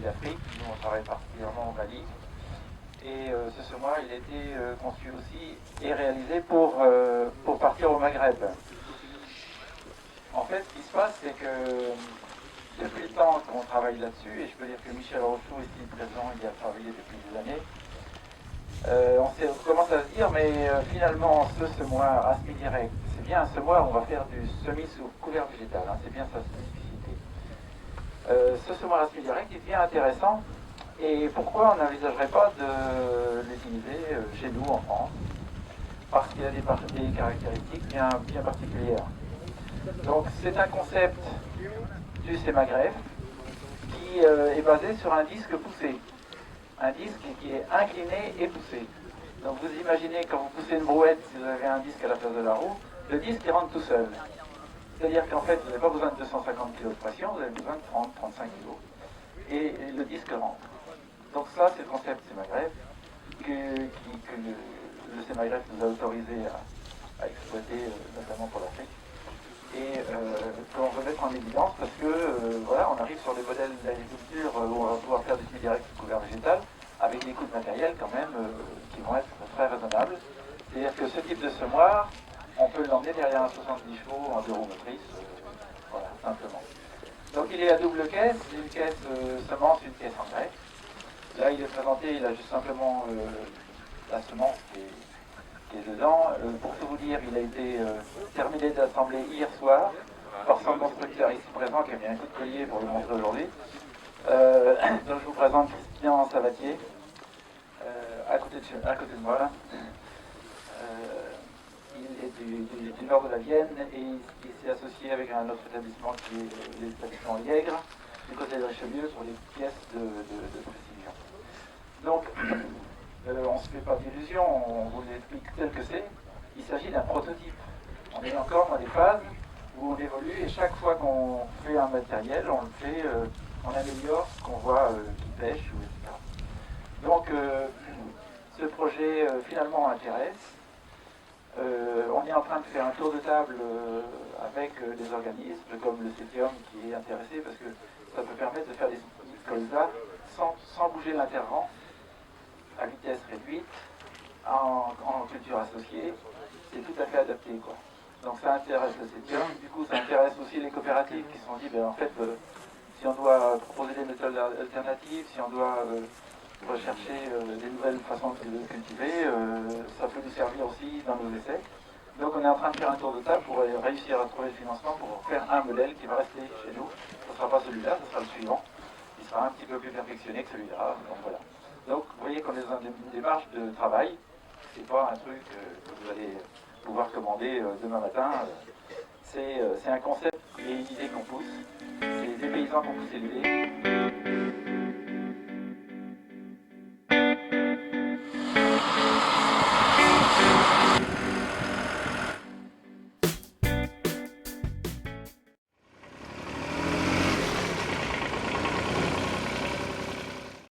d'Afrique. Nous, on travaille particulièrement au Mali. Et ce semoir, il a été conçu aussi et réalisé pour partir au Maghreb. En fait, ce qui se passe, c'est que depuis le temps qu'on travaille là-dessus, et je peux dire que Michel Rochou, ici présent, il a travaillé depuis des années, on commence à se dire, mais finalement, ce semoir à semi-direct, c'est bien un semoir, on va faire du semis sous couvert végétal, hein, c'est bien sa spécificité. Ce semoir à semi-direct, il devient intéressant, et pourquoi on n'envisagerait pas de l'utiliser chez nous en France? Parce qu'il y a des caractéristiques bien particulières. Donc c'est un concept du sémagreffe qui est basé sur un disque poussé. Un disque qui est incliné et poussé. Donc vous imaginez quand vous poussez une brouette, si vous avez un disque à la place de la roue, le disque il rentre tout seul. C'est-à-dire qu'en fait vous n'avez pas besoin de 250 kg de pression, vous avez besoin de 30-35 kg. Et le disque rentre. Donc ça c'est le concept sémagreffe que le sémagreffe nous a autorisé à exploiter, notamment pour l'Afrique. Et qu'on veut mettre en évidence parce que voilà, on arrive sur des modèles d'agriculture où on va pouvoir faire du semi direct sous couvert végétal avec des coûts de matériel quand même qui vont être très raisonnables. C'est-à-dire que ce type de semoir, on peut l'emmener derrière un 70 chevaux en 2 roues motrices, voilà, simplement. Donc il est à double caisse, une caisse semence, une caisse engrais. Là il est présenté, il a juste simplement la semence qui est dedans. Pour tout vous dire, il a été terminé d'assembler hier soir par son constructeur ici présent qui a mis un coup de collier pour le montrer aujourd'hui. Donc je vous présente Christian Savatier, à côté de moi là. Il est du nord de la Vienne et il s'est associé avec un autre établissement qui est l'établissement Liègre, du côté de Richelieu, pour les pièces de précision. Donc, on ne se fait pas d'illusions, on vous l'explique tel que c'est. Il s'agit d'un prototype. On est encore dans des phases où on évolue et chaque fois qu'on fait un matériel, on le fait, on améliore ce qu'on voit qui pêche, etc. Donc, ce projet finalement intéresse. On est en train de faire un tour de table avec des organismes comme le CETIUM qui est intéressé parce que ça peut permettre de faire des colzas sans bouger l'interrant, à vitesse réduite, en culture associée, c'est tout à fait adapté, quoi. Donc ça intéresse le CETIUM, du coup ça intéresse aussi les coopératives qui se sont dit, ben, en fait, si on doit proposer des méthodes alternatives, si on doit rechercher des nouvelles façons de cultiver, ça peut nous servir aussi dans nos essais. Donc on est en train de faire un tour de table pour réussir à trouver le financement pour faire un modèle qui va rester chez nous. Ce ne sera pas celui-là, ce sera le suivant. Il sera un petit peu plus perfectionné que celui-là. Donc voilà. Donc vous voyez qu'on est dans une démarche de travail. C'est pas un truc que vous allez pouvoir commander demain matin. C'est un concept et une idée qu'on pousse. C'est des paysans qui ont poussé l'idée.